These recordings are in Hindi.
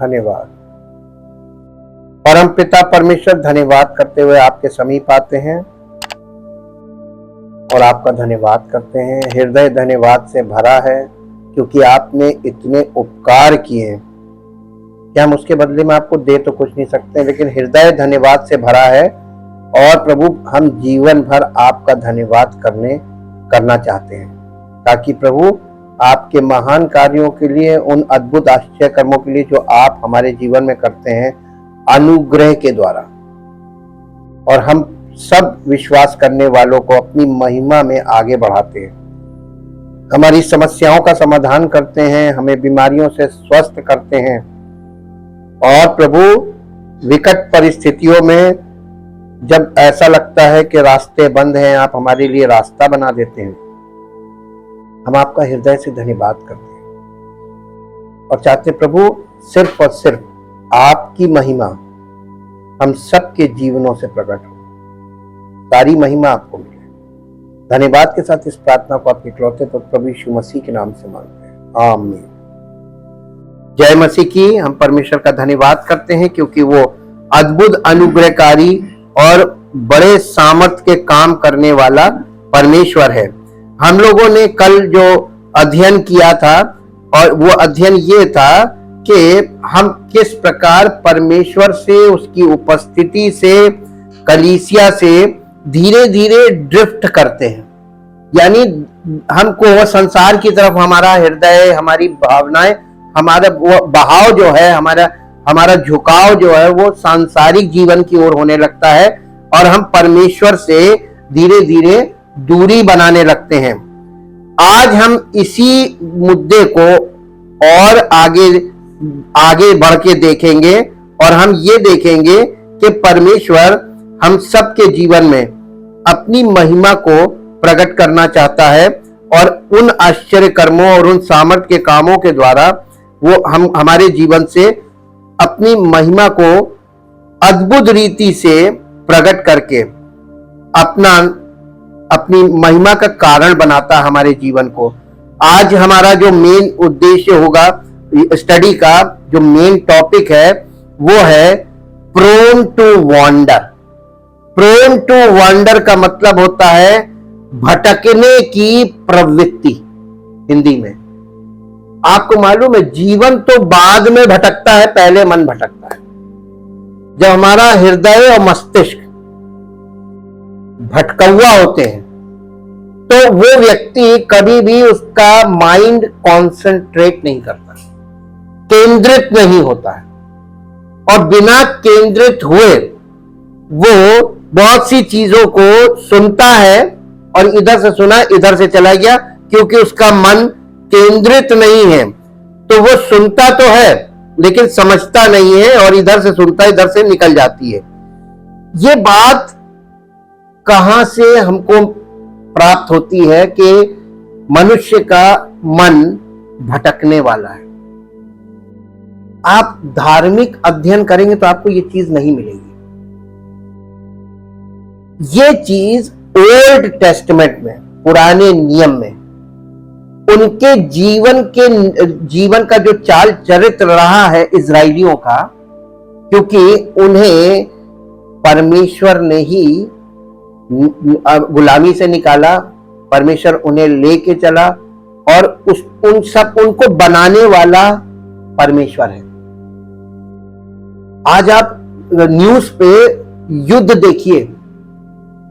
धन्यवाद। परम पिता परमेश्वर, धन्यवाद करते हुए आपके समीप आते हैं और आपका धन्यवाद करते हैं। हृदय धन्यवाद से भरा है क्योंकि आपने इतने उपकार किए हैं कि हम उसके बदले में आपको दे तो कुछ नहीं सकते, लेकिन हृदय धन्यवाद से भरा है। और प्रभु, हम जीवन भर आपका धन्यवाद करना चाहते हैं, ताकि प्रभु आपके महान कार्यों के लिए, उन अद्भुत आश्चर्य कर्मों के लिए जो आप हमारे जीवन में करते हैं अनुग्रह के द्वारा, और हम सब विश्वास करने वालों को अपनी महिमा में आगे बढ़ाते हैं, हमारी समस्याओं का समाधान करते हैं, हमें बीमारियों से स्वस्थ करते हैं। और प्रभु, विकट परिस्थितियों में जब ऐसा लगता है कि रास्ते बंद हैं, आप हमारे लिए रास्ता बना देते हैं। हम आपका हृदय से धन्यवाद करते हैं और चाहते प्रभु सिर्फ और सिर्फ आपकी महिमा हम सबके जीवनों से प्रकट हो, सारी महिमा आपको मिले। धन्यवाद के साथ इस प्रार्थना को आपके इकलौते पुत्र प्रभु यीशु मसीह के नाम से मांगते हैं, आमीन। जय मसीह की। हम परमेश्वर का धन्यवाद करते हैं क्योंकि वो अद्भुत, अनुग्रहकारी और बड़े सामर्थ के काम करने वाला परमेश्वर है। हम लोगों ने कल जो अध्ययन किया था, और वो अध्ययन ये था कि हम किस प्रकार परमेश्वर से, उसकी उपस्थिति से, कलीसिया से धीरे धीरे ड्रिफ्ट करते हैं। यानी हमको संसार की तरफ हमारा हृदय, हमारी भावनाएं, हमारा वो बहाव जो है, हमारा झुकाव जो है वो सांसारिक जीवन की ओर होने लगता है और हम परमेश्वर से धीरे धीरे दूरी बनाने लगते हैं। आज हम इसी मुद्दे को और आगे बढ़ के देखेंगे और हम ये देखेंगे कि परमेश्वर हम सबके जीवन में अपनी महिमा को प्रकट करना चाहता है और उन आश्चर्य कर्मों और उन सामर्थ के कामों के द्वारा वो हमारे जीवन से अपनी महिमा को अद्भुत रीति से प्रकट करके अपनी महिमा का कारण बनाता हमारे जीवन को। आज हमारा जो मेन उद्देश्य होगा स्टडी का, जो मेन टॉपिक है वो है prone to wander. Prone to wander का मतलब होता है भटकने की प्रवृत्ति हिंदी में। आपको मालूम है, जीवन तो बाद में भटकता है, पहले मन भटकता है। जब हमारा हृदय और मस्तिष्क भटकौआ होते हैं तो वो व्यक्ति कभी भी उसका माइंड कॉन्सेंट्रेट नहीं करता, केंद्रित नहीं होता है, और बिना केंद्रित हुए वो बहुत सी चीजों को सुनता है और इधर से सुना इधर से चला गया, क्योंकि उसका मन केंद्रित नहीं है। तो वो सुनता तो है लेकिन समझता नहीं है, और इधर से सुनता इधर से निकल जाती है। ये बात कहां से हमको प्राप्त होती है कि मनुष्य का मन भटकने वाला है। आप धार्मिक अध्ययन करेंगे तो आपको ये चीज नहीं मिलेगी। ये चीज ओल्ड टेस्टमेंट में, पुराने नियम में, उनके जीवन का जो चाल चरित्र रहा है इजराइलियों का, क्योंकि उन्हें परमेश्वर ने ही गुलामी से निकाला, परमेश्वर उन्हें लेके चला, और उनको बनाने वाला परमेश्वर है। आज आप न्यूज पे युद्ध देखिए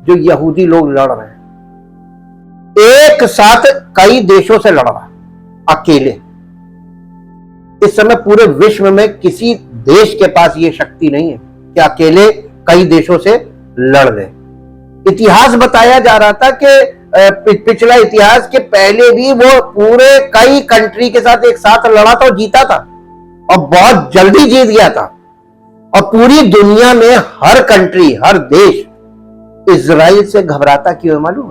जो यहूदी लोग लड़ रहे हैं, एक साथ कई देशों से लड़ रहा है अकेले। इस समय पूरे विश्व में किसी देश के पास ये शक्ति नहीं है कि अकेले कई देशों से लड़ रहे। इतिहास बताया जा रहा था कि पिछला इतिहास के पहले भी वो पूरे कई कंट्री के साथ एक साथ लड़ा था और जीता था, और बहुत जल्दी जीत गया था। और पूरी दुनिया में हर कंट्री, हर देश इजराइल से घबराता क्यों है मालूम?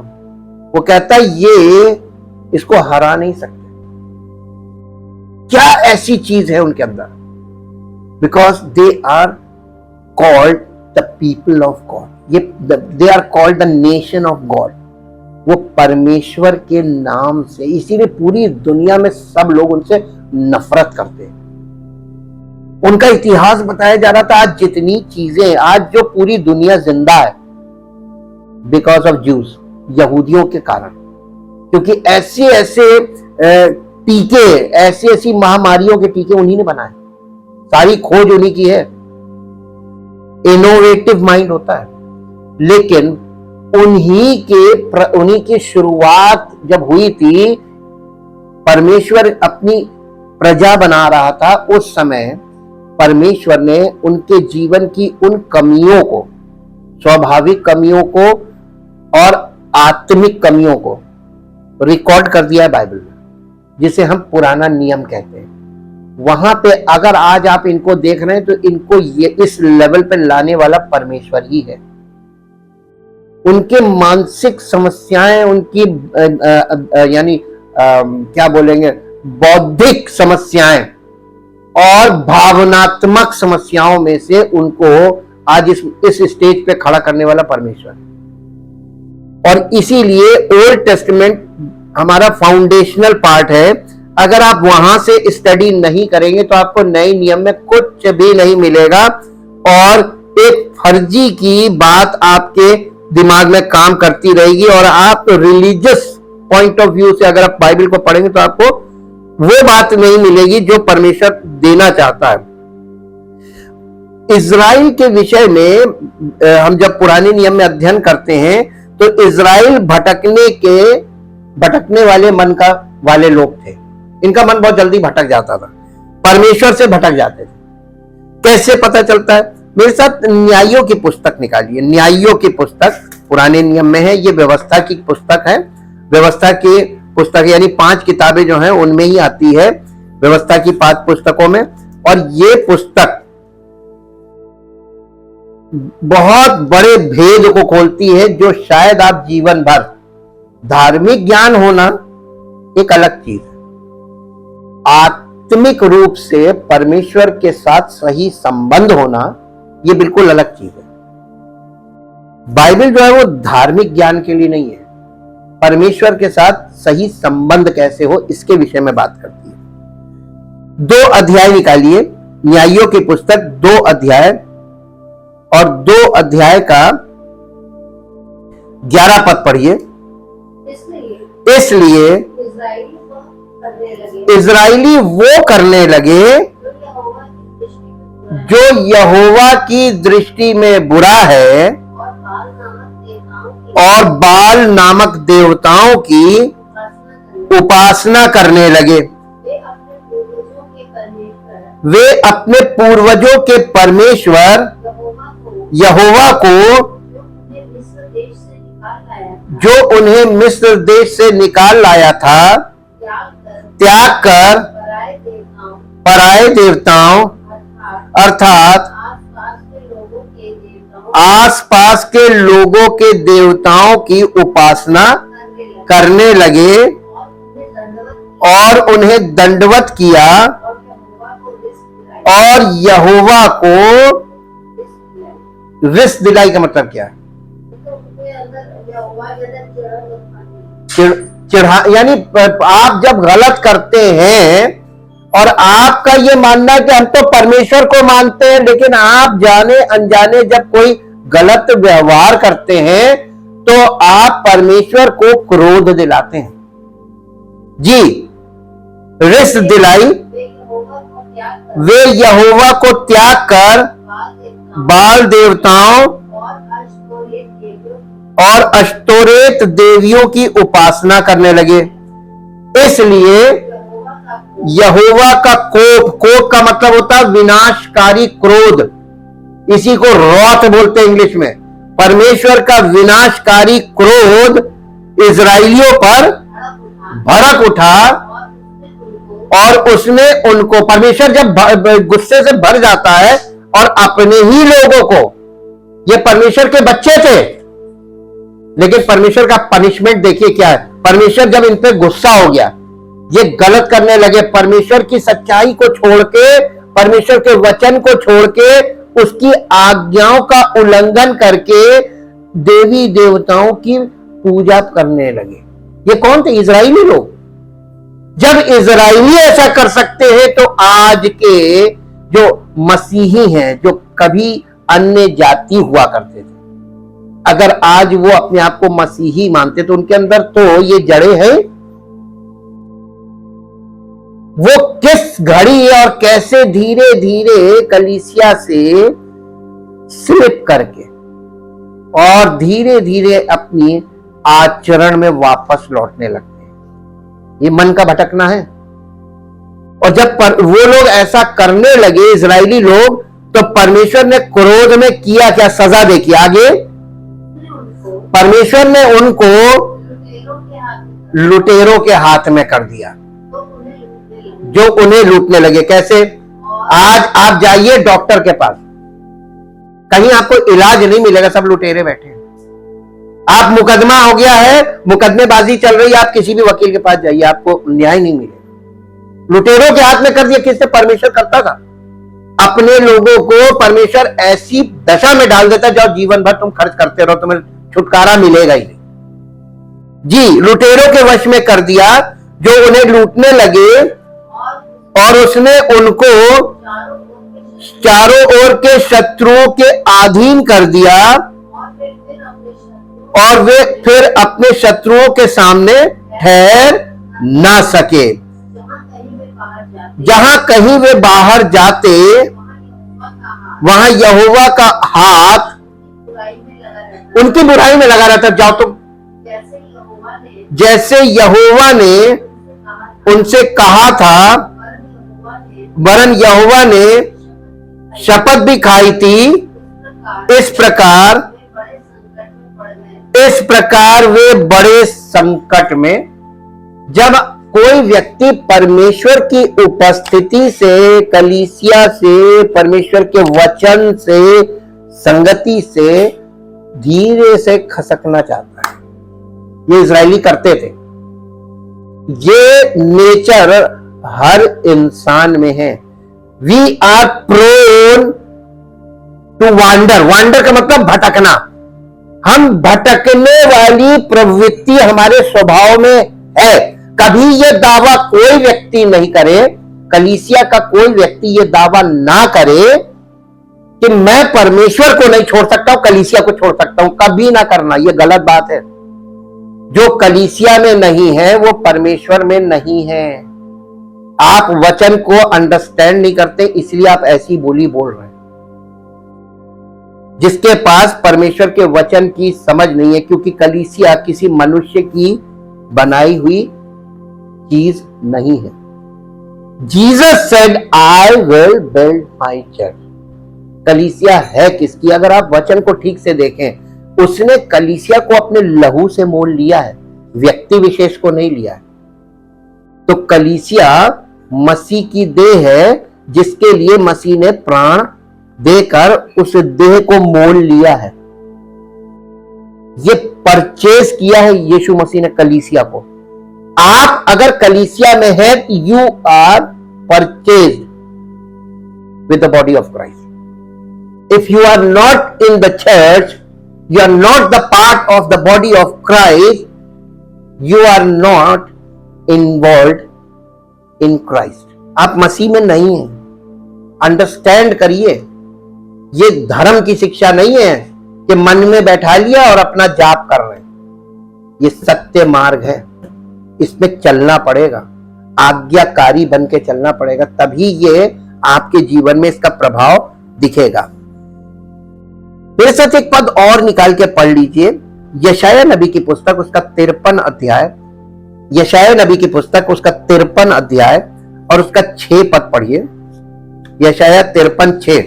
वो कहता ये इसको हरा नहीं सकते। क्या ऐसी चीज है उनके अंदर? Because they are called the people of God. ये they are called the nation of God. वो परमेश्वर के नाम से, इसीलिए पूरी दुनिया में सब लोग उनसे नफरत करते हैं। उनका इतिहास बताया जा रहा था। आज जितनी चीजें, आज जो पूरी दुनिया जिंदा है, बिकॉज ऑफ ज्यूस, यहूदियों के कारण। क्योंकि ऐसे ऐसे टीके, ऐसी ऐसी महामारियों के टीके उन्हीं ने बनाए, सारी खोज उन्हीं की है। इनोवेटिव माइंड होता है। लेकिन उन्हीं की शुरुआत जब हुई थी, परमेश्वर अपनी प्रजा बना रहा था, उस समय परमेश्वर ने उनके जीवन की उन कमियों को, स्वाभाविक कमियों को और आत्मिक कमियों को रिकॉर्ड कर दिया है बाइबल में, जिसे हम पुराना नियम कहते हैं। वहां पे अगर आज आप इनको देख रहे हैं तो इनको ये इस लेवल पे लाने वाला परमेश्वर ही है। उनके मानसिक समस्याएं, उनकी यानी क्या बोलेंगे, बौद्धिक समस्याएं और भावनात्मक समस्याओं में से उनको आज इस स्टेज पे खड़ा करने वाला परमेश्वर। और इसीलिए ओल्ड टेस्टामेंट हमारा फाउंडेशनल पार्ट है। अगर आप वहां से स्टडी नहीं करेंगे तो आपको नए नियम में कुछ भी नहीं मिलेगा, और एक फर्जी की बात आपके दिमाग में काम करती रहेगी। और आप रिलीजियस पॉइंट ऑफ व्यू से अगर आप बाइबल को पढ़ेंगे तो आपको वो बात नहीं मिलेगी जो परमेश्वर देना चाहता है। इज़राइल के विषय में हम जब पुराने नियम में अध्ययन करते हैं तो इज़राइल भटकने वाले मन का वाले लोग थे। इनका मन बहुत जल्दी भटक जाता था, परमेश्वर से भटक जाते थे। कैसे पता चलता है? मेरे साथ न्यायों की पुस्तक निकालिए। न्यायों की पुस्तक पुराने नियम में है, ये व्यवस्था की पुस्तक है। व्यवस्था की पुस्तक यानी 5 किताबें जो हैं उनमें ही आती है, व्यवस्था की 5 पुस्तकों में। और ये पुस्तक बहुत बड़े भेद को खोलती है, जो शायद आप जीवन भर, धार्मिक ज्ञान होना एक अलग चीज है, आत्मिक रूप से परमेश्वर के साथ सही संबंध होना ये बिल्कुल अलग चीज है। बाइबल जो है वो धार्मिक ज्ञान के लिए नहीं है, परमेश्वर के साथ सही संबंध कैसे हो इसके विषय में बात करती है। 2 अध्याय निकालिए, न्यायों की पुस्तक 2 अध्याय, और 2 अध्याय का 11 पद पढ़िए। इसलिए इज़राइली वो करने लगे जो यहोवा की दृष्टि में बुरा है, और बाल नामक देवताओं की उपासना करने लगे। वे अपने पूर्वजों के परमेश्वर यहोवा को, जो उन्हें मिस्र देश से निकाल लाया था, त्याग कर पराये देवताओं अर्थात आसपास के लोगों के देवताओं की उपासना करने लगे और उन्हें दंडवत किया, और यहोवा को रिस दिलाई। का मतलब क्या है? चिढ़ा, यानी आप जब गलत करते हैं और आपका ये मानना है कि हम तो परमेश्वर को मानते हैं, लेकिन आप जाने अनजाने जब कोई गलत व्यवहार करते हैं तो आप परमेश्वर को क्रोध दिलाते हैं। जी, रिस दिलाई। वे यहोवा को त्याग कर बाल देवताओं और अश्तोरेत देवियों की उपासना करने लगे। इसलिए यहोवा का कोप का मतलब होता है विनाशकारी क्रोध, इसी को रॉथ बोलते हैं इंग्लिश में। परमेश्वर का विनाशकारी क्रोध इजराइलियों पर भड़क उठा, और उसने उनको, परमेश्वर जब गुस्से से भर जाता है और अपने ही लोगों को, ये परमेश्वर के बच्चे थे, लेकिन परमेश्वर का पनिशमेंट देखिए क्या है। परमेश्वर जब इन पे गुस्सा हो गया, ये गलत करने लगे, परमेश्वर की सच्चाई को छोड़ के, परमेश्वर के वचन को छोड़ के, उसकी आज्ञाओं का उल्लंघन करके देवी देवताओं की पूजा करने लगे। ये कौन थे? इजराइली लोग। जब इजराइली ऐसा कर सकते हैं तो आज के जो मसीही हैं जो कभी अन्य जाति हुआ करते थे, अगर आज वो अपने आप को मसीही मानते तो उनके अंदर तो ये जड़ें हैं। वो किस घड़ी और कैसे धीरे धीरे कलीसिया से स्लिप करके और धीरे धीरे अपनी आचरण में वापस लौटने लगते हैं। ये मन का भटकना है। और जब वो लोग ऐसा करने लगे, इजरायली लोग, तो परमेश्वर ने क्रोध में किया क्या? सजा देखी आगे। परमेश्वर ने उनको लुटेरों के हाथ में कर दिया जो उन्हें लूटने लगे। कैसे? आज आप जाइए डॉक्टर के पास, कहीं आपको इलाज नहीं मिलेगा, सब लुटेरे बैठे हैं। आप मुकदमा हो गया है, मुकदमेबाजी चल रही है, आप किसी भी वकील के पास जाइए, आपको न्याय नहीं मिलेगा। लुटेरों के हाथ में कर दिया। किससे? परमेश्वर करता था। अपने लोगों को परमेश्वर ऐसी दशा में डाल देता जो जीवन भर तुम खर्च करते रहो, तुम्हें छुटकारा मिलेगा ही नहीं। जी, लुटेरों के वश में कर दिया जो उन्हें लूटने लगे, और उसने उनको चारों ओर के शत्रुओं के अधीन कर दिया, और वे फिर अपने शत्रुओं के सामने ठहर ना सके। जहां कहीं वे बाहर जाते वहां यहोवा का हाथ उनकी बुराई में लगा रहता। जाओ तुम, जैसे यहोवा ने उनसे कहा था, वरन यहोवा ने शपथ भी खाई थी। इस प्रकार वे बड़े संकट में। जब कोई व्यक्ति परमेश्वर की उपस्थिति से, कलीसिया से, परमेश्वर के वचन से, संगति से धीरे से खसकना चाहता है, ये इजरायली करते थे। ये नेचर हर इंसान में है। We are prone to wander. Wander का मतलब भटकना। हम भटकने वाली प्रवृत्ति हमारे स्वभाव में है। कभी यह दावा कोई व्यक्ति नहीं करे, कलीसिया का कोई व्यक्ति यह दावा ना करे कि मैं परमेश्वर को नहीं छोड़ सकता हूं, कलीसिया को छोड़ सकता हूं। कभी ना करना, यह गलत बात है। जो कलीसिया में नहीं है वो परमेश्वर में नहीं है। आप वचन को अंडरस्टैंड नहीं करते, इसलिए आप ऐसी बोली बोल रहे हैं। जिसके पास परमेश्वर के वचन की समझ नहीं है, क्योंकि कलीसिया किसी मनुष्य की बनाई हुई चीज नहीं है। Jesus said I will build my church. कलीसिया है किसकी? अगर आप वचन को ठीक से देखें, उसने कलीसिया को अपने लहू से मोल लिया है, व्यक्ति विशेष को नहीं लिया है। तो कलीसिया मसीह की देह है, जिसके लिए मसीह ने प्राण देकर उस देह को मोल लिया है। ये परचेज किया है यीशु मसीह ने कलीसिया को। आप अगर कलीसिया में है, you are purchased with the body of Christ. If you are not in the church, you are not the part of the body of Christ, you are not involved in Christ. आप मसीह में नहीं हैं। अंडरस्टैंड करिए, ये धर्म की शिक्षा नहीं है कि मन में बैठा लिया और अपना जाप कर रहे हैं। ये सत्य मार्ग है, इसमें चलना पड़ेगा, आज्ञाकारी बन के चलना पड़ेगा, तभी ये आपके जीवन में इसका प्रभाव दिखेगा। मेरे साथ एक पद और निकाल के पढ़ लीजिए, यशाया नबी की पुस्तक उसका 53 अध्याय, यशाया नबी की पुस्तक उसका 53 अध्याय और उसका 6 पद पढ़िए। यशाया 53:6।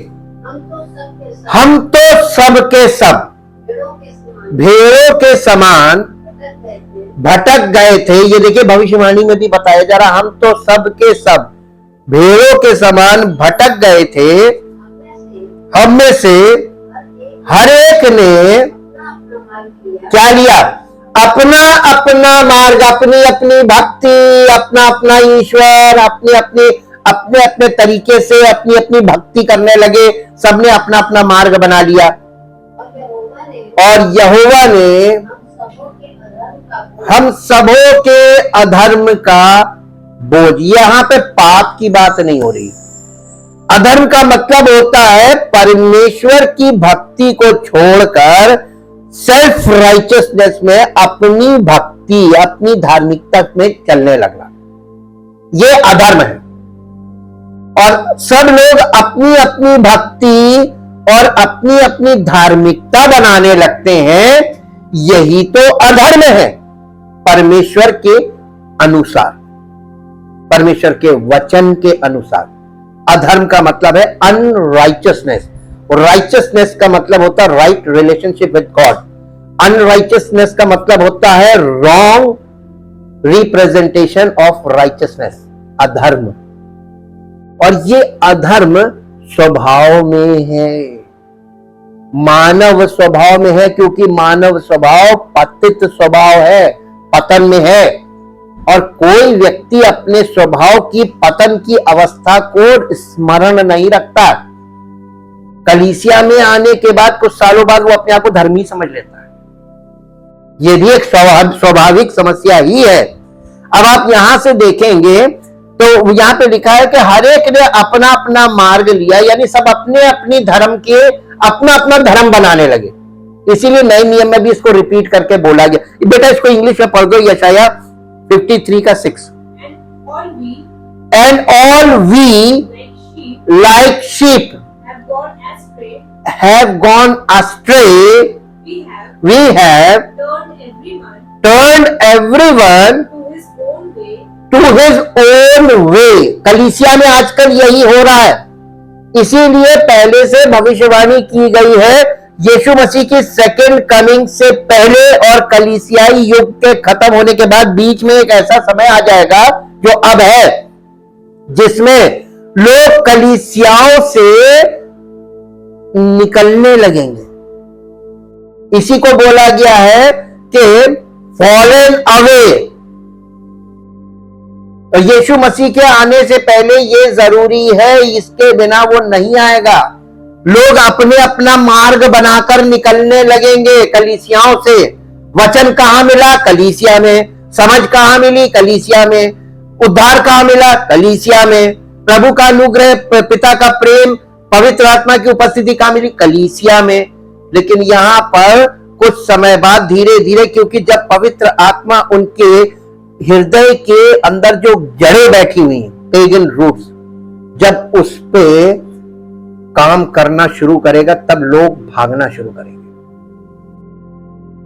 हम तो सब के सब भेड़ों के समान भटक गए थे। ये देखिए भविष्यवाणी में भी बताया जा रहा, हम तो सब के सब भेड़ों के समान भटक गए थे, हम में से हर एक ने क्या लिया? अपना अपना मार्ग, अपनी अपनी भक्ति, अपना अपना ईश्वर, अपने अपने तरीके से अपनी अपनी भक्ति करने लगे। सबने अपना अपना मार्ग बना लिया, और यहोवा ने हम सबों के अधर्म का बोझ। यहां पे पाप की बात नहीं हो रही। अधर्म का मतलब होता है परमेश्वर की भक्ति को छोड़कर सेल्फ राइचियसनेस में अपनी भक्ति, अपनी धार्मिकता में चलने लगना, ये अधर्म है। और सब लोग अपनी अपनी भक्ति और अपनी अपनी धार्मिकता बनाने लगते हैं, यही तो अधर्म है परमेश्वर के अनुसार, परमेश्वर के वचन के अनुसार। अधर्म का मतलब है अनराइचियसनेस, और राइचियसनेस का मतलब होता है राइट रिलेशनशिप विद गॉड। अनराइचियसनेस का मतलब होता है रॉन्ग रिप्रेजेंटेशन ऑफ राइचियसनेस, अधर्म। और ये अधर्म स्वभाव में है, मानव स्वभाव में है, क्योंकि मानव स्वभाव पतित स्वभाव है, पतन में है। और कोई व्यक्ति अपने स्वभाव की पतन की अवस्था को स्मरण नहीं रखता। कलीसिया में आने के बाद कुछ सालों बाद वो अपने आप को धर्मी समझ लेता है, ये भी एक स्वाभाविक समस्या ही है। अब आप यहां से देखेंगे तो यहां पे लिखा है कि हर एक ने अपना अपना मार्ग लिया, यानी सब अपने अपनी धर्म के अपना अपना धर्म बनाने लगे। इसीलिए नए नियम में भी इसको रिपीट करके बोला गया। बेटा इसको इंग्लिश में पढ़ दो, यशाया 53 का 6। And all we like sheep have gone astray, we have turned everyone to his own way। कलीसिया में आजकल यही हो रहा है, इसीलिए पहले से भविष्यवाणी की गई है यीशु मसीह की सेकंड कमिंग से पहले और कलीसियाई युग के खत्म होने के बाद बीच में एक ऐसा समय आ जाएगा जो अब है, जिसमें लोग कलीसियाओं से निकलने लगेंगे। इसी को बोला गया है कि फॉलन अवे। यीशु मसीह के आने से पहले ये जरूरी है, इसके बिना वो नहीं आएगा। लोग अपने अपना मार्ग बनाकर निकलने लगेंगे कलीसियाओं से। वचन कहां मिला? कलीसिया में। समझ कहां मिली? कलीसिया में। उद्धार कहां मिला? कलीसिया में। प्रभु का अनुग्रह, पिता का प्रेम, पवित्र आत्मा की उपस्थिति कहां मिली? कलीसिया में। लेकिन यहां पर कुछ समय बाद धीरे धीरे, क्योंकि जब पवित्र आत्मा उनके हृदय के अंदर जो जड़ें बैठी हुई पेगन रूट्स, जब उस पे काम करना शुरू करेगा तब लोग भागना शुरू करेंगे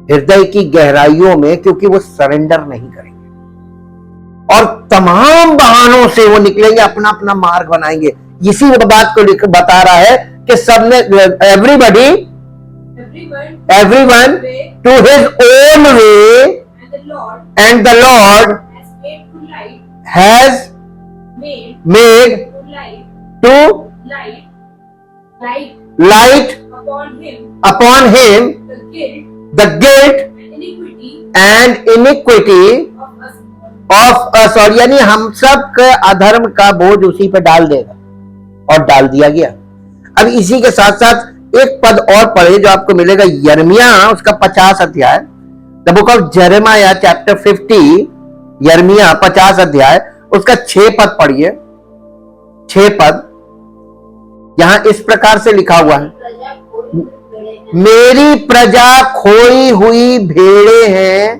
हृदय की गहराइयों में, क्योंकि वो सरेंडर नहीं करेंगे और तमाम बहानों से वो निकलेंगे, अपना अपना मार्ग बनाएंगे। इसी बात को बता रहा है कि सबने everyone to his own way, and the Lord has made to light upon him the guilt and iniquity of us। और यानी हम सब के अधर्म का बोझ उसी पे डाल देगा, और डाल दिया गया। अब इसी के साथ साथ एक पद और पढ़े जो आपको मिलेगा, यर्मिया उसका 50 अध्याय, the book of Jeremiah chapter 50, यर्मिया 50 अध्याय उसका 6 पद पढ़िए। 6 पद यहां इस प्रकार से लिखा हुआ है, मेरी प्रजा खोई हुई भेड़े हैं,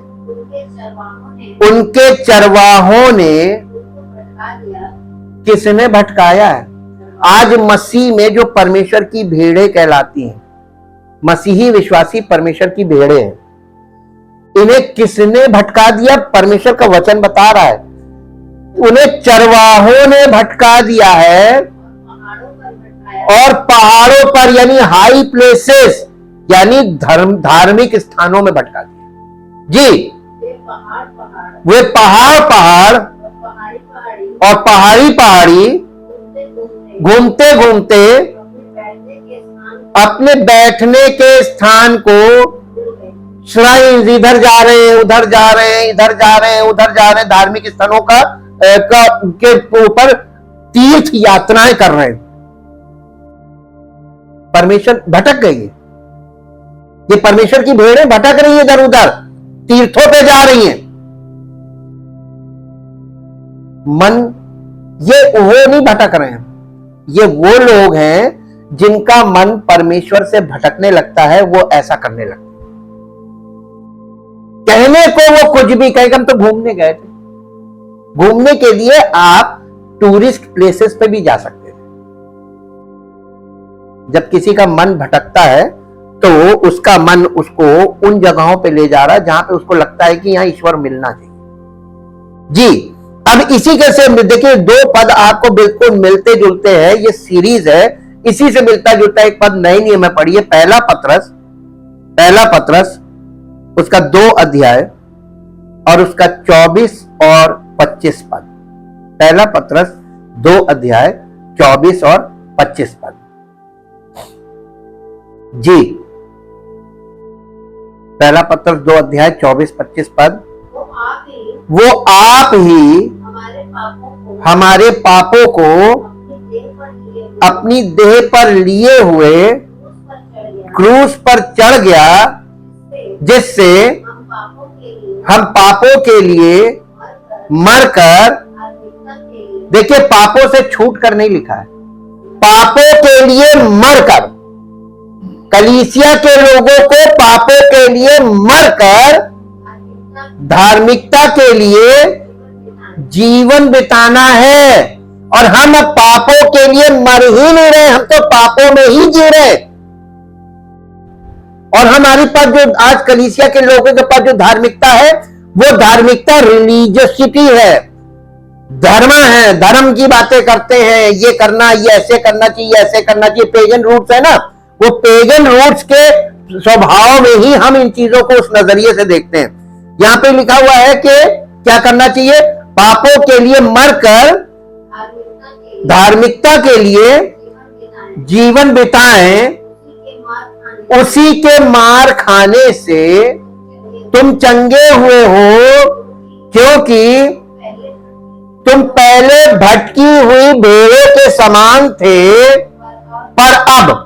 उनके चरवाहों ने किसने भटकाया है? आज मसीह में जो परमेश्वर की भेड़ें कहलाती हैं, मसीही विश्वासी परमेश्वर की भेड़ें हैं, इन्हें किसने भटका दिया? परमेश्वर का वचन बता रहा है, उन्हें चरवाहों ने भटका दिया है, और पहाड़ों पर यानी हाई प्लेसेस यानी धार्मिक स्थानों में भटका दिया। जी, वे पहाड़ और पहाड़ी घूमते घूमते अपने बैठने के स्थान को, श्राइन, इधर जा रहे हैं, उधर जा रहे हैं, इधर जा रहे हैं, उधर जा रहे हैं, धार्मिक स्थानों के ऊपर तीर्थ यात्राएं कर रहे हैं। परमेश्वर भटक गई है, ये परमेश्वर की भेड़ें भटक रही है, इधर उधर तीर्थों पे जा रही हैं। मन ये वो नहीं भटक रहे हैं, ये वो लोग हैं जिनका मन परमेश्वर से भटकने लगता है, वो ऐसा करने लगता है। कहने को वो कुछ भी कहेगा। हम तो घूमने गए थे, घूमने के लिए आप टूरिस्ट प्लेसेस पे भी जा सकते थे। जब किसी का मन भटकता है तो उसका मन उसको उन जगहों पे ले जा रहा है जहां पे उसको लगता है कि यहां ईश्वर मिलना चाहिए। जी, अब इसी के से देखिए, दो पद आपको बिल्कुल मिलते जुलते हैं। ये सीरीज है, इसी से मिलता जुलता एक पद नए नियम में पढ़िए। पहला पत्रस उसका 2 अध्याय और उसका 24 और 25 पद। पहला पत्रस 2 अध्याय 24 और 25 पद। जी, पहला पत्रस 2 अध्याय 24-25 पद। वो आप ही हमारे पापों को अपनी देह पर लिए हुए क्रूस पर चढ़ गया, जिससे हम पापों के लिए मरकर, देखिए पापों से छूट कर नहीं लिखा है, पापों के लिए मरकर, कलीसिया के लोगों को पापों के लिए मरकर धार्मिकता के लिए जीवन बिताना है। और हम अब पापों के लिए मर ही नहीं रहे, हम तो पापों में ही जी रहे। और हमारे पास जो आज कलीसिया के लोगों के पास जो धार्मिकता है, वो धार्मिकता रिलीजियसिटी है, धर्म है, धर्म की बातें करते हैं। ये करना, ये ऐसे करना चाहिए, ऐसे करना चाहिए। पेगन रूट्स है ना, वो पेगन रूट्स के स्वभाव में ही हम इन चीजों को उस नजरिए से देखते हैं। यहां पे लिखा हुआ है कि क्या करना चाहिए, पापों के लिए मरकर धार्मिकता के लिए जीवन बिताएं, उसी के मार खाने से तुम चंगे हुए हो, क्योंकि तुम पहले भटकी हुई भेड़ों के समान थे, पर अब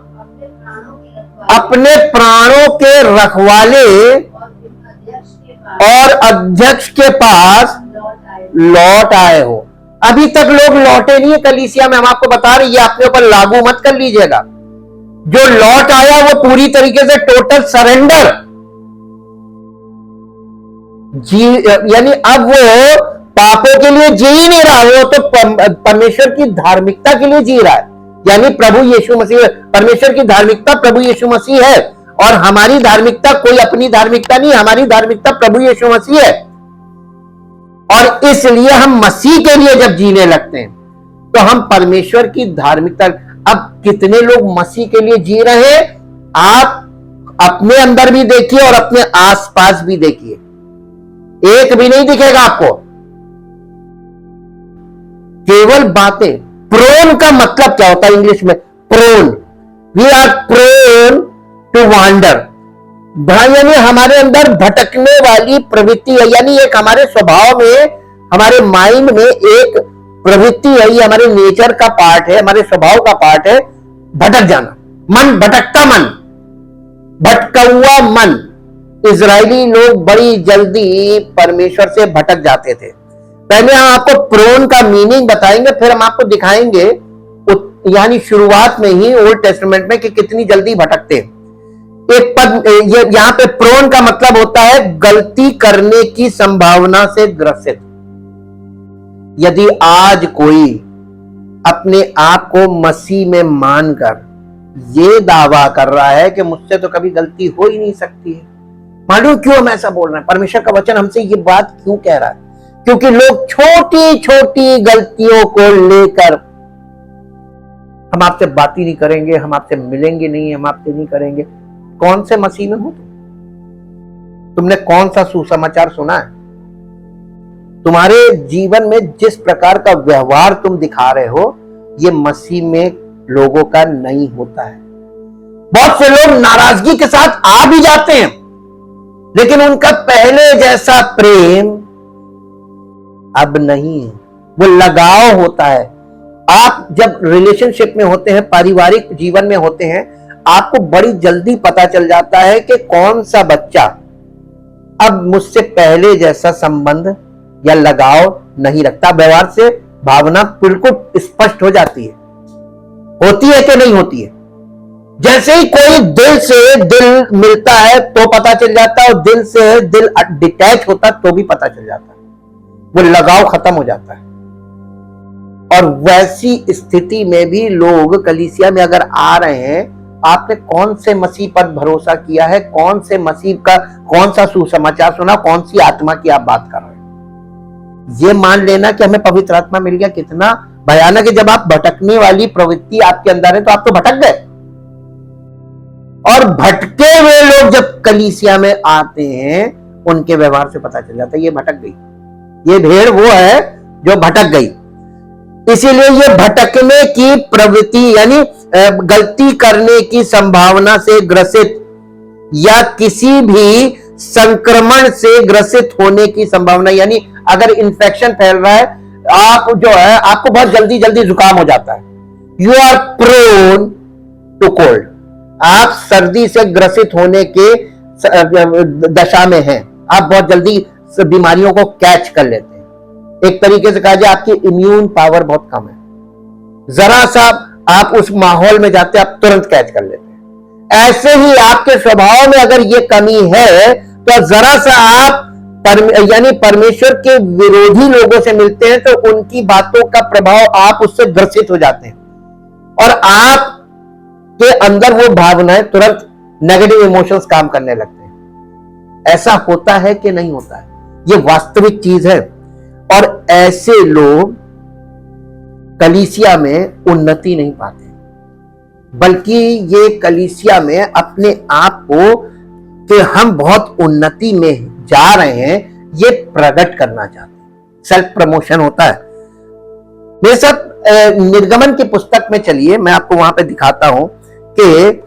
अपने प्राणों के रखवाले और अध्यक्ष के पास लौट आए हो। अभी तक लोग लौटे नहीं है कलीसिया में, हम आपको बता रहे, ये अपने ऊपर लागू मत कर लीजिएगा। जो लौट आया वो पूरी तरीके से टोटल सरेंडर जी, यानी अब वो पापों के लिए जी ही नहीं रहा, वो तो परमेश्वर की धार्मिकता के लिए जी रहा है। यानी प्रभु यीशु मसीह, परमेश्वर की धार्मिकता प्रभु यीशु मसीह है, और हमारी धार्मिकता कोई अपनी धार्मिकता नहीं, हमारी धार्मिकता प्रभु यीशु मसीह है। और इसलिए हम मसीह के लिए जब जीने लगते हैं तो हम परमेश्वर की धार्मिकता। अब कितने लोग मसीह के लिए जी रहे हैं, आप अपने अंदर भी देखिए और अपने आसपास भी देखिए, एक भी नहीं दिखेगा आपको, केवल बातें। प्रोन का मतलब क्या होता है इंग्लिश में? Prone, we are prone to wander, यानी हमारे अंदर भटकने वाली प्रवृत्ति है। यानी एक हमारे स्वभाव में, हमारे माइंड में एक प्रवृत्ति है, ये हमारे नेचर का पार्ट है, हमारे स्वभाव का पार्ट है, भटक जाना, मन भटकता, मन भटका हुआ मन। इजरायली लोग बड़ी जल्दी परमेश्वर से भटक जाते थे। पहले हम आपको प्रोन का मीनिंग बताएंगे, फिर हम आपको दिखाएंगे यानी शुरुआत में ही ओल्ड टेस्टामेंट में कि कितनी जल्दी भटकते हैं। एक पद यहां पे प्रोन का मतलब होता है गलती करने की संभावना से ग्रसित। यदि आज कोई अपने आप को मसीह में मानकर ये दावा कर रहा है कि मुझसे तो कभी गलती हो ही नहीं सकती है, मालूम क्यों हम ऐसा बोल रहे हैं? परमेश्वर का वचन हमसे ये बात क्यों कह रहा है? क्योंकि लोग छोटी छोटी गलतियों को लेकर, हम आपसे बात ही नहीं करेंगे, हम आपसे मिलेंगे नहीं, हम आपसे नहीं करेंगे। कौन से मसीह में हो तुमने कौन सा सुसमाचार सुना है? तुम्हारे जीवन में जिस प्रकार का व्यवहार तुम दिखा रहे हो, ये मसीह में लोगों का नहीं होता है। बहुत से लोग नाराजगी के साथ आ भी जाते हैं, लेकिन उनका पहले जैसा प्रेम अब नहीं है, वो लगाव होता है। आप जब रिलेशनशिप में होते हैं, पारिवारिक जीवन में होते हैं, आपको बड़ी जल्दी पता चल जाता है कि कौन सा बच्चा अब मुझसे पहले जैसा संबंध या लगाव नहीं रखता। व्यवहार से भावना बिल्कुल स्पष्ट हो जाती है। होती है कि नहीं होती है? जैसे ही कोई दिल से दिल मिलता है तो पता चल जाता है, और दिल से दिल डिटैच होता है तो भी पता चल जाता है, वो लगाव खत्म हो जाता है। और वैसी स्थिति में भी लोग कलीसिया में अगर आ रहे हैं, आपने कौन से मसीह पर भरोसा किया है, कौन से मसीह का कौन सा सुसमाचार सुना, कौन सी आत्मा की आप बात कर रहे हैं? ये मान लेना कि हमें पवित्र आत्मा मिल गया, कितना भयानक है। जब आप भटकने वाली प्रवृत्ति आपके अंदर है तो आप तो भटक गए। और भटके हुए लोग जब कलीसिया में आते हैं, उनके व्यवहार से पता चल जाता है ये भटक गई, ये भेड़ वो है जो भटक गई। इसीलिए ये भटकने की प्रवृत्ति यानी गलती करने की संभावना से ग्रसित या किसी भी संक्रमण से ग्रसित होने की संभावना, यानी अगर इन्फेक्शन फैल रहा है, आप जो है आपको बहुत जल्दी जल्दी जुकाम हो जाता है, you are prone to cold, आप सर्दी से ग्रसित होने के दशा में हैं, आप बहुत जल्दी बीमारियों को कैच कर लेते हैं। एक तरीके से कहा जाए आपकी इम्यून पावर बहुत कम है, जरा सा आप उस माहौल में जाते हैं आप तुरंत कैच कर लेते हैं। ऐसे ही आपके स्वभाव में अगर ये कमी है तो जरा सा आप यानी परमेश्वर के विरोधी लोगों से मिलते हैं तो उनकी बातों का प्रभाव आप उससे ग्रसित हो जाते हैं, और आप के अंदर वो भावनाएं तुरंत नेगेटिव इमोशंस काम करने लगते हैं। ऐसा होता है कि नहीं होता है? ये वास्तविक चीज है। और ऐसे लोग कलीसिया में उन्नति नहीं पाते, बल्कि ये कलीसिया में अपने आप को कि हम बहुत उन्नति में जा रहे हैं ये प्रकट करना चाहते हैं। सेल्फ प्रमोशन होता है। मेरे साथ निर्गमन की पुस्तक में चलिए, मैं आपको वहां पे दिखाता हूं कि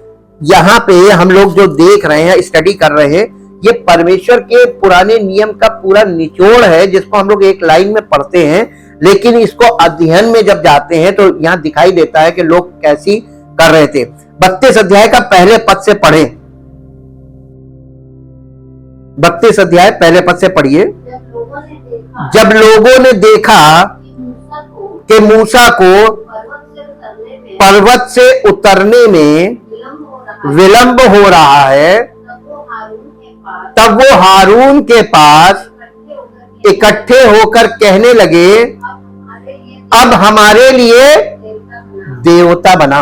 यहां पे हम लोग जो देख रहे हैं, स्टडी कर रहे हैं, ये परमेश्वर के पुराने नियम का पूरा निचोड़ है, जिसको हम लोग एक लाइन में पढ़ते हैं, लेकिन इसको अध्ययन में जब जाते हैं तो यहां दिखाई देता है कि लोग कैसी कर रहे थे। 32 अध्याय का पहले पद से पढ़े, 32 अध्याय पहले पद से पढ़िए। जब लोगों ने देखा कि मूसा को पर्वत से उतरने में विलंब हो रहा है, तब वो हारून के पास इकट्ठे होकर कहने लगे, अब हमारे लिए देवता बना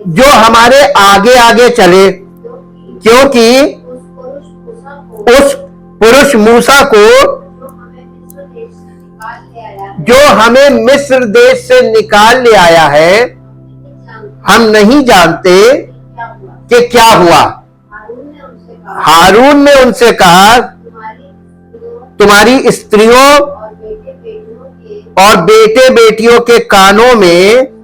जो हमारे आगे आगे चले, क्योंकि उस पुरुष मूसा को जो हमें मिस्र देश से निकाल ले आया है, हम नहीं जानते कि क्या हुआ। हारून ने उनसे कहा, तुम्हारी स्त्रियों और बेटे बेटियों के कानों में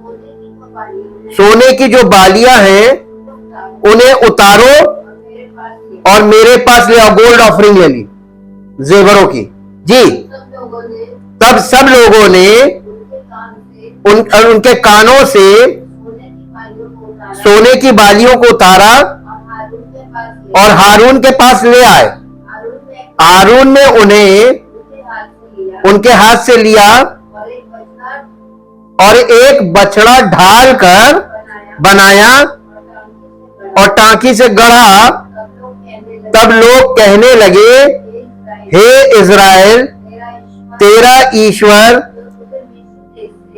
सोने की जो बालियां हैं उन्हें उतारो और मेरे पास ले आओ। गोल्ड ऑफरिंग ले ली, जेवरों की जी। तब सब लोगों ने उनके कानों से सोने की बालियों को उतारा और हारून के पास ले आए। हारून ने उन्हें उनके हाथ से लिया और एक बछड़ा ढाल कर बनाया और टांकी से गढ़ा। तब लोग कहने लगे, हे इज़राइल, तेरा ईश्वर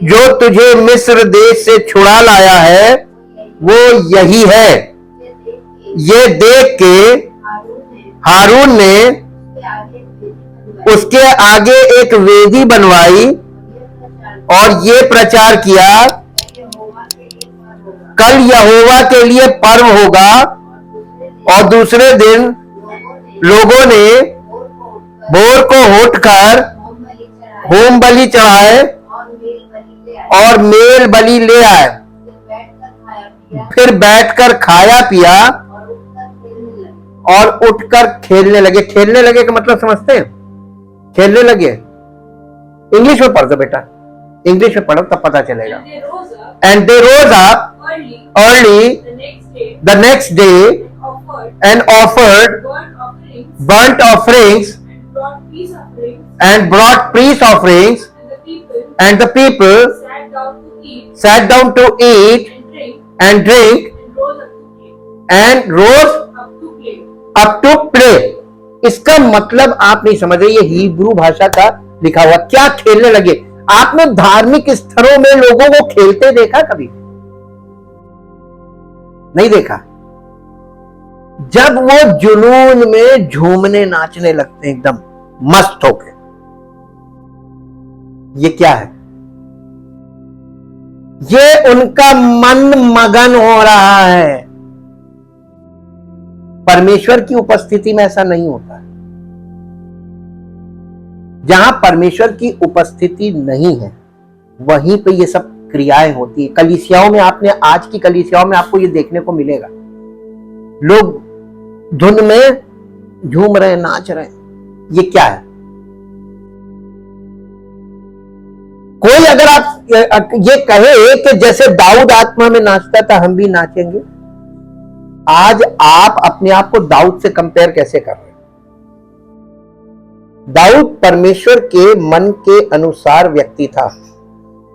जो तुझे मिस्र देश से छुड़ा लाया है वो यही है। ये देख के हारून ने उसके आगे एक वेदी बनवाई और ये प्रचार किया, कल यहोवा के लिए पर्व होगा। और दूसरे दिन लोगों ने भोर को उठकर होम बलि चढ़ाए और मेल बलि ले आए, फिर बैठकर खाया पिया और उठकर खेलने लगे। खेलने लगे का मतलब समझते हैं? खेलने लगे। इंग्लिश में पढ़ दो बेटा, इंग्लिश में पढ़ो तब पता चलेगा। And they rose up early the next day and offered burnt offerings and brought peace offerings, and the people sat down to eat and drink and rose up to play. इसका मतलब आप नहीं समझ रहे, ये हिब्रू भाषा का लिखा हुआ। क्या खेलने लगे? आपने धार्मिक स्थलों में लोगों को खेलते देखा? कभी नहीं देखा। जब वो जुनून में झूमने नाचने लगते हैं एकदम मस्त होके, ये क्या है? ये उनका मन मगन हो रहा है। परमेश्वर की उपस्थिति में ऐसा नहीं होता है। जहां परमेश्वर की उपस्थिति नहीं है वहीं पे ये सब क्रियाएं होती है। कलीसियाओं में आपने, आज की कलीसियाओं में आपको ये देखने को मिलेगा, लोग धुन में झूम रहे हैं, नाच रहे हैं। ये क्या है? कोई अगर आप ये कहे कि जैसे दाऊद आत्मा में नाचता था हम भी नाचेंगे, आज आप अपने आप को दाऊद से कंपेयर कैसे कर रहे हैं? दाऊद परमेश्वर के मन के अनुसार व्यक्ति था।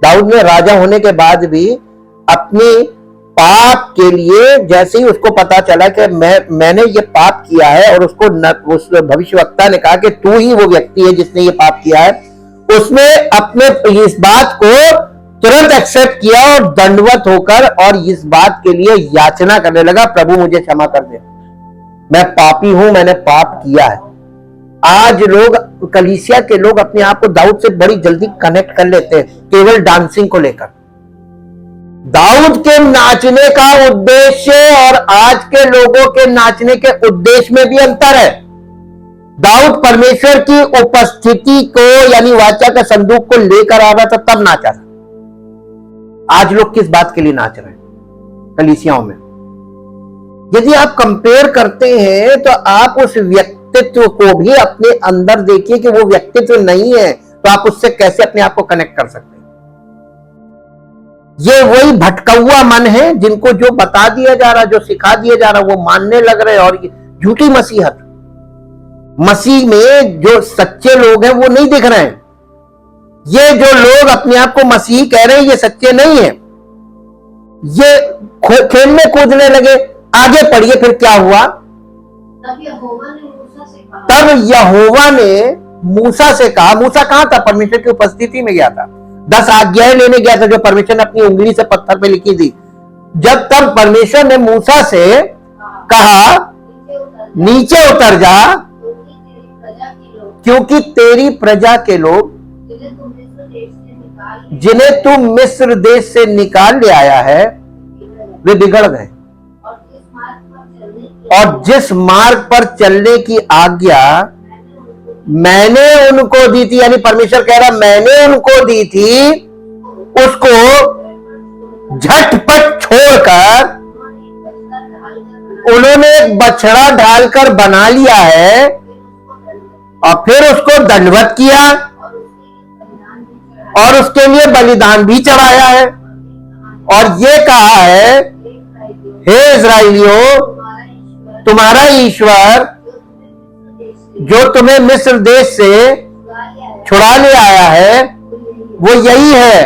दाऊद ने राजा होने के बाद भी अपने पाप के लिए, जैसे ही उसको पता चला कि मैंने ये पाप किया है, और उसको उस भविष्यवक्ता ने कहा कि तू ही वो व्यक्ति है जिसने ये पाप किया है, उसने अपने इस बात को तुरंत एक्सेप्ट किया और दंडवत होकर और इस बात के लिए याचना करने लगा, प्रभु मुझे क्षमा कर दे, मैं पापी हूं, मैंने पाप किया है। आज लोग, कलीसिया के लोग अपने आप को दाऊद से बड़ी जल्दी कनेक्ट कर लेते हैं केवल डांसिंग को लेकर। दाऊद के नाचने का उद्देश्य और आज के लोगों के नाचने के उद्देश्य में भी अंतर है। दाऊद परमेश्वर की उपस्थिति को, यानी वाचा का संदूक को लेकर आ रहा था, तब नाचा था। आज लोग किस बात के लिए नाच रहे हैं कलीसियाओं में? यदि आप कंपेयर करते हैं तो आप उस व्यक्तित्व को भी अपने अंदर देखिए कि वो व्यक्तित्व नहीं है, तो आप उससे कैसे अपने आप को कनेक्ट कर सकते हैं? ये वही भटका हुआ मन है जिनको जो बता दिया जा रहा, जो सिखा दिया जा रहा, वो मानने लग रहे। और झूठी मसीहत, मसीह में जो सच्चे लोग हैं वो नहीं दिख रहे हैं। ये जो लोग अपने आप को मसीही कह रहे हैं ये सच्चे नहीं है। ये खेलने कूदने लगे। आगे पढ़िए फिर क्या हुआ। तब यहोवा ने मूसा से कहा। मूसा कहां था? परमेश्वर की उपस्थिति में गया था, 10 आज्ञाएं लेने गया था जो परमेश्वर ने अपनी उंगली से पत्थर पे लिखी थी। जब तब परमेश्वर ने मूसा से कहा नीचे उतर जा, क्योंकि तेरी प्रजा के लोग जिन्हें तू मिस्र देश से निकाल ले आया है वे बिगड़ गए, और जिस मार्ग पर चलने की आज्ञा मैंने उनको दी थी, यानी परमेश्वर कह रहा मैंने उनको दी थी, उसको झटपट छोड़कर उन्होंने एक बछड़ा ढालकर बना लिया है और फिर उसको दंडवत किया और उसके लिए बलिदान भी चढ़ाया है। और ये कहा है, हे इस्राएलियों, तुम्हारा ईश्वर जो तुम्हें मिस्र देश से छुड़ा ले आया है वो यही है।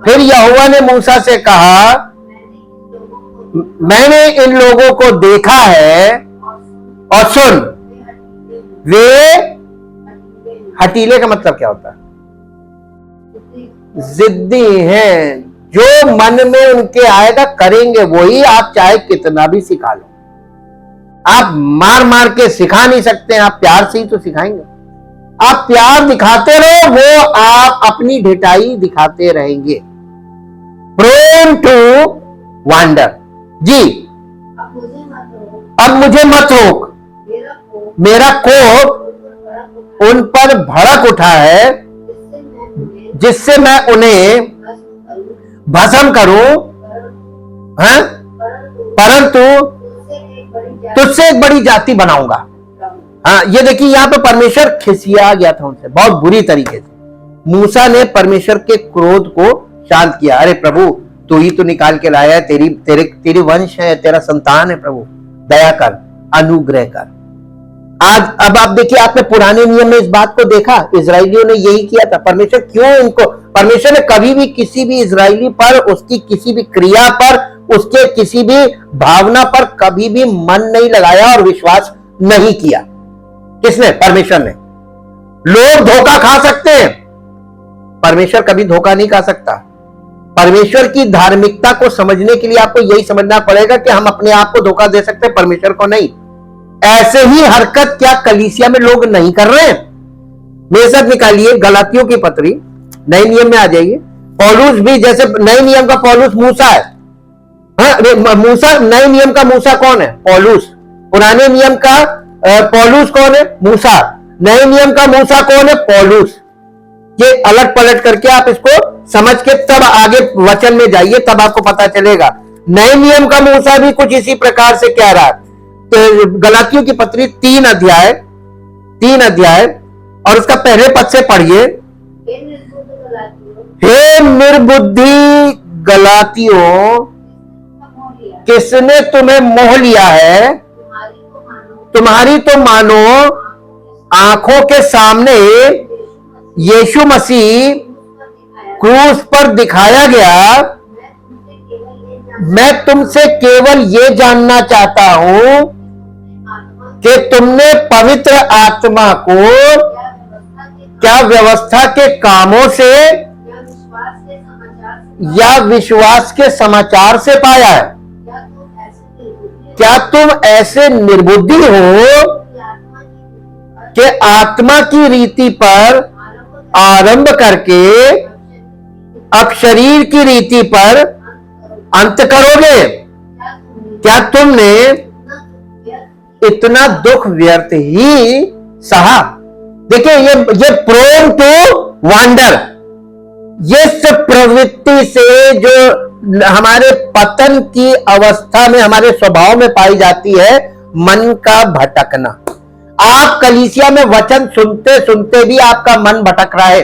फिर यहोवा ने मूसा से कहा, मैंने इन लोगों को देखा है और सुन, वे हटीले का मतलब क्या होता है? जिद्दी हैं। जो मन में उनके आएगा करेंगे वही, आप चाहे कितना भी सिखा लो। आप मार मार के सिखा नहीं सकते, आप प्यार से ही तो सिखाएंगे। आप प्यार दिखाते रहो, वो आप अपनी ढिठाई दिखाते रहेंगे। Prone to wander. जी, अब मुझे मत रोक, मेरा कोप उन पर भड़क उठा है जिससे मैं उन्हें भस्म करूं, परंतु तुझसे एक बड़ी जाति बनाऊंगा। हाँ, ये देखिए यहाँ पे परमेश्वर खिसिया गया था उनसे बहुत बुरी तरीके से। मूसा ने परमेश्वर के क्रोध को शांत किया। अरे प्रभु, तू ही तो निकाल के लाया है, तेरी वंश है, तेरा संतान है, प्रभु दया कर, अनुग्रह कर। आज अब आप देखिए, आपने पुराने नियम में इस बात को देखा, इजरायलियों ने यही किया था। परमेश्वर क्यों इनको, परमेश्वर ने कभी भी किसी भी इजरायली पर, उसकी किसी भी क्रिया पर, उसके किसी भी भावना पर कभी भी मन नहीं लगाया और विश्वास नहीं किया। किसने? परमेश्वर ने। लोग धोखा खा सकते हैं, परमेश्वर कभी धोखा नहीं खा सकता। परमेश्वर की धार्मिकता को समझने के लिए आपको यही समझना पड़ेगा कि हम अपने आप को धोखा दे सकते हैं, परमेश्वर को नहीं। ऐसे ही हरकत क्या कलीसिया में लोग नहीं कर रहे हैं? मेरे साथ निकालिए गलातियों की पत्री, नए नियम में आ जाइए। पौलुस भी, जैसे नए नियम का पौलुस मूसा है। हाँ, मूसा, नए नियम का मूसा कौन है? पौलुस। पुराने नियम का पौलुस कौन है? मूसा। नए नियम का मूसा कौन है? पौलुस। ये अलट पलट करके आप इसको समझ के तब आगे वचन में जाइए, तब आपको पता चलेगा। नए नियम का मूसा भी कुछ इसी प्रकार से कह रहा है। तो गलातियों की पत्री 3 अध्याय और उसका पहले पद से पढ़िए। हे निर्बुद्धि गलातियों, किसने तुम्हें मोह लिया है? तुम्हारी तो मानो आंखों के सामने यीशु मसीह क्रूस पर दिखाया गया। मैं तुमसे केवल ये जानना चाहता हूं कि तुमने पवित्र आत्मा को क्या व्यवस्था के कामों से या विश्वास के समाचार से पाया है? क्या तुम ऐसे निर्बुद्धि हो कि आत्मा की रीति पर आरंभ करके अब शरीर की रीति पर अंत करोगे? क्या तुमने इतना दुख व्यर्थ ही सहा? देखिए, ये प्रोन टू वंडर, ये प्रवृत्ति से जो हमारे पतन की अवस्था में, हमारे स्वभाव में पाई जाती है, मन का भटकना। आप कलीसिया में वचन सुनते सुनते भी आपका मन भटक रहा है।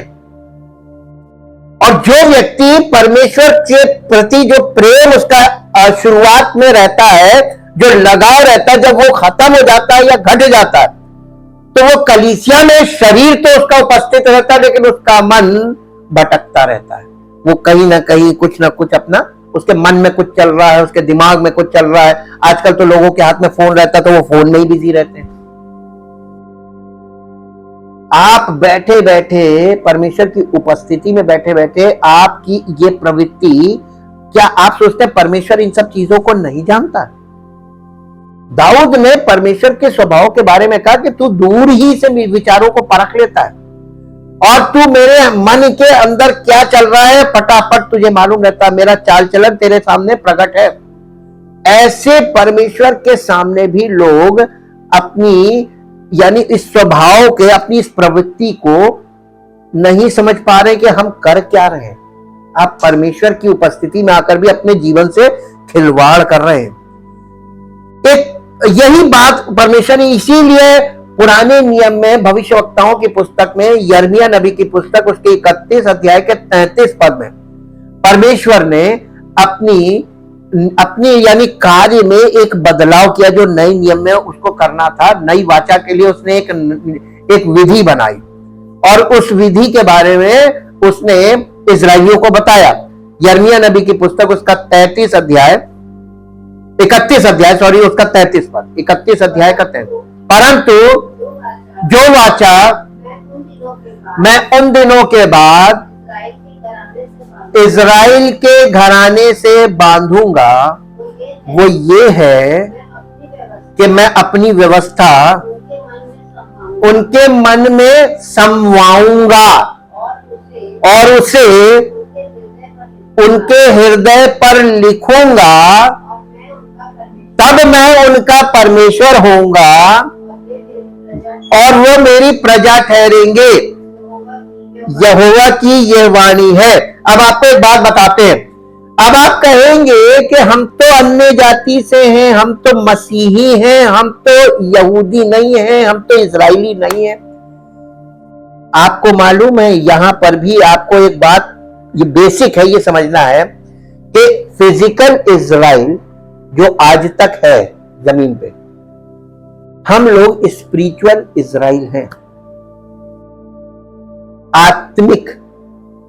और जो व्यक्ति परमेश्वर के प्रति जो प्रेम उसका शुरुआत में रहता है, जो लगाव रहता है, जब वो खत्म हो जाता है या घट जाता है, तो वो कलीसिया में शरीर तो उसका उपस्थित रहता है, लेकिन उसका मन भटकता रहता है। वो कहीं ना कहीं कुछ ना कुछ अपना, उसके मन में कुछ चल रहा है, उसके दिमाग में कुछ चल रहा है। आजकल तो लोगों के हाथ में फोन रहता है, तो वो फोन में ही बिजी रहते हैं। आप बैठे बैठे, परमेश्वर की उपस्थिति में बैठे बैठे आपकी ये प्रवृत्ति, क्या आप सोचते हैं परमेश्वर इन सब चीजों को नहीं जानता? दाऊद ने परमेश्वर के स्वभाव के बारे में कहा कि तू दूर ही से विचारों को परख लेता है और तू मेरे मन के अंदर क्या चल रहा है फटाफट तुझे मालूम रहता है, मेरा चाल चलन तेरे सामने प्रकट है। ऐसे परमेश्वर के सामने भी लोग अपनी, यानी इस स्वभाव के, अपनी इस प्रवृत्ति को नहीं समझ पा रहे कि हम कर क्या रहे हैं। आप परमेश्वर की उपस्थिति में आकर भी अपने जीवन से खिलवाड़ कर रहे हैं। एक यही बात परमेश्वर ने इसीलिए पुराने नियम में भविष्यवक्ताओं की पुस्तक में, यिर्मयाह नबी की पुस्तक उसके 31 अध्याय के 33 पद में परमेश्वर ने अपनी यानी कार्य में एक बदलाव किया। जो नए नियम में उसको करना था, नई वाचा के लिए उसने एक विधि बनाई और उस विधि के बारे में उसने इजराइलियों को बताया। यिर्मयाह नबी की पुस्तक उसका 31 अध्याय उसका 33 पद, 31 अध्याय का 33। परंतु जो वाचा मैं उन दिनों के बाद इजराइल के घराने से बांधूंगा, वो ये है कि मैं अपनी व्यवस्था उनके मन में समवाऊंगा और उसे उनके हृदय पर लिखूंगा, तब मैं उनका परमेश्वर होऊंगा और वो मेरी प्रजा ठहरेंगे। यहोवा की यह वाणी है। अब आपको एक बात बताते हैं। अब आप कहेंगे कि हम तो अन्य जाति से हैं, हम तो मसीही हैं, हम तो यहूदी नहीं हैं, हम तो इजरायली नहीं हैं। आपको मालूम है, यहां पर भी आपको एक बात, ये बेसिक है, ये समझना है कि फिजिकल इजराइल जो आज तक है जमीन पे, हम लोग स्पिरिचुअल इजराइल हैं, आत्मिक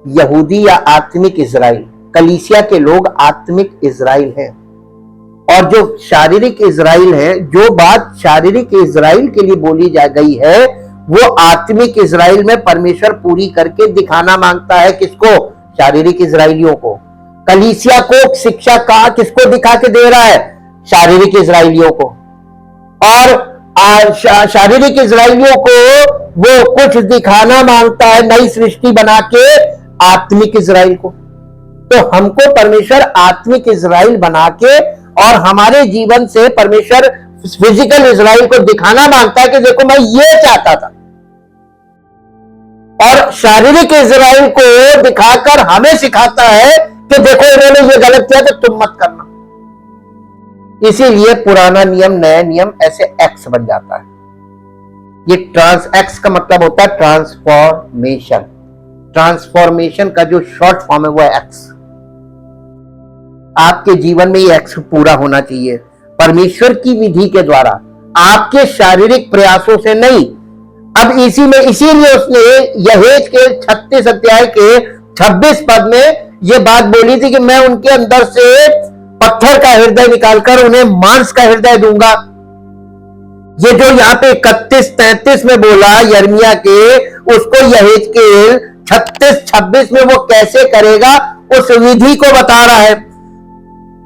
यहूदी या आत्मिक इजराइल। कलीसिया के लोग आत्मिक इजराइल हैं, और जो शारीरिक इजराइल है, जो बात शारीरिक इजराइल के लिए बोली जा गई है, वो आत्मिक इजराइल में परमेश्वर पूरी करके दिखाना मांगता है। किसको? शारीरिक इजराइलियों को। कलीसिया को शिक्षा का किसको दिखा के दे रहा है? शारीरिक इजराइलियों को। और शारीरिक इजराइलियों को वो कुछ दिखाना मांगता है, नई सृष्टि बना के आत्मिक इजराइल को। तो हमको परमेश्वर आत्मिक इजराइल बना के और हमारे जीवन से परमेश्वर फिजिकल इजराइल को दिखाना मांगता है कि देखो मैं ये चाहता था, और शारीरिक इजराइल को दिखाकर हमें सिखाता है कि देखो इन्होंने ये गलत किया तो तुम मत करना। इसीलिए पुराना नियम नया नियम ऐसे एक्स बन जाता है। ये एक्स का मतलब होता है ट्रांसफॉर्मेशन। ट्रांसफॉर्मेशन का जो शॉर्ट फॉर्म है वो है एक्स। आपके जीवन में ये एक्स पूरा होना चाहिए परमेश्वर की विधि के द्वारा, आपके शारीरिक प्रयासों से नहीं। अब इसीलिए उसने यहेज के 36 अध्याय के 26 पद में ये बात बोली थी कि मैं उनके अंदर से पत्थर का हृदय निकालकर उन्हें मांस का हृदय दूंगा। ये जो यहाँ पे 31-33 में बोला यिर्मयाह के, उसको यहेजकेल 36-26 में वो कैसे करेगा उस विधि को बता रहा है।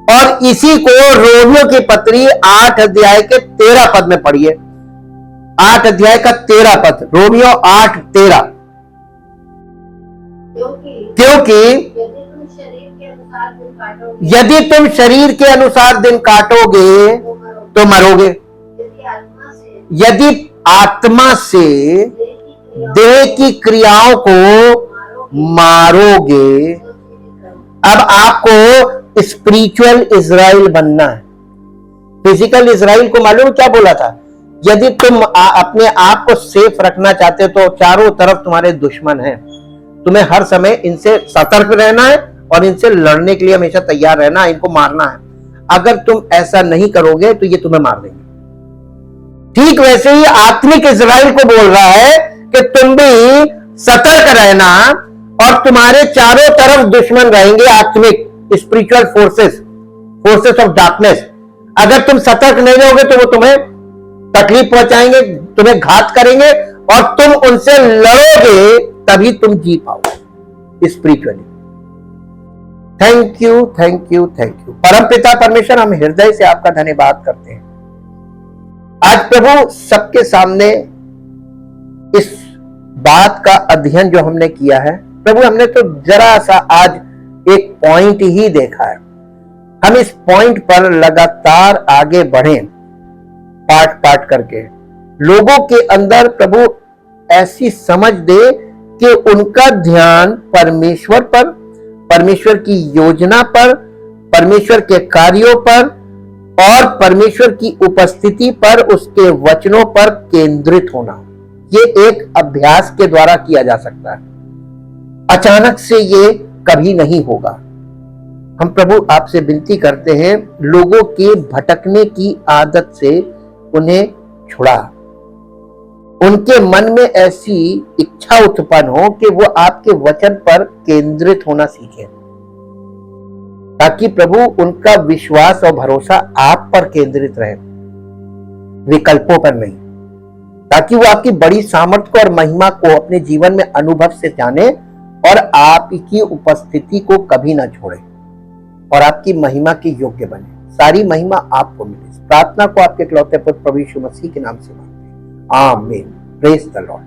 और इसी को रोमियो की पत्री 8 अध्याय के 13 पद में पढ़िए। 8 अध्याय का 13 पद, रोमियो 8:13। क्योंकि यदि तुम शरीर के अनुसार दिन काटोगे तो मरोगे, यदि आत्मा से देह की क्रियाओं को मारोगे। अब आपको स्पिरिचुअल इजराइल बनना है। फिजिकल इजराइल को मालूम क्या बोला था? यदि तुम अपने आप को सेफ रखना चाहते हो तो चारों तरफ तुम्हारे दुश्मन हैं, तुम्हें हर समय इनसे सतर्क रहना है और इनसे लड़ने के लिए हमेशा तैयार रहना, इनको मारना है। अगर तुम ऐसा नहीं करोगे तो ये तुम्हें मार देंगे। ठीक वैसे ही आत्मिक इजराइल को बोल रहा है कि तुम भी सतर्क रहना, और तुम्हारे चारों तरफ दुश्मन रहेंगे, आत्मिक स्पिरिचुअल फोर्सेस ऑफ डार्कनेस। अगर तुम सतर्क नहीं रहोगे तो वो तुम्हें तकलीफ पहुंचाएंगे, तुम्हें घात करेंगे, और तुम उनसे लड़ोगे तभी तुम जी पाओगे spiritually. Thank you, thank you, thank you. परमपिता परमेश्वर, हम हृदय से आपका धन्यवाद करते हैं। आज प्रभु सबके सामने इस बात का अध्ययन जो हमने किया है, प्रभु हमने तो जरा सा आज एक पॉइंट ही देखा है। हम इस पॉइंट पर लगातार आगे बढ़ें, पाठ पाठ करके लोगों के अंदर प्रभु ऐसी समझ दे कि उनका ध्यान परमेश्वर पर, परमेश्वर की योजना पर, परमेश्वर के कार्यों पर और परमेश्वर की उपस्थिति पर, उसके वचनों पर केंद्रित होना। ये एक अभ्यास के द्वारा किया जा सकता है, अचानक से ये कभी नहीं होगा। हम प्रभु आपसे विनती करते हैं, लोगों के भटकने की आदत से उन्हें छुड़ा, उनके मन में ऐसी इच्छा उत्पन्न हो कि वो आपके वचन पर केंद्रित होना सीखें, ताकि प्रभु उनका विश्वास और भरोसा आप पर केंद्रित रहे, विकल्पों पर नहीं, ताकि वो आपकी बड़ी सामर्थ्य को और महिमा को अपने जीवन में अनुभव से जाने और आपकी उपस्थिति को कभी ना छोड़े और आपकी महिमा के योग्य बने। सारी महिमा आपको मिले। प्रार्थना को आपके इकलौते पुत्र प्रभु यीशु मसीह के नाम से मांगते हैं, आमीन। Praise the Lord.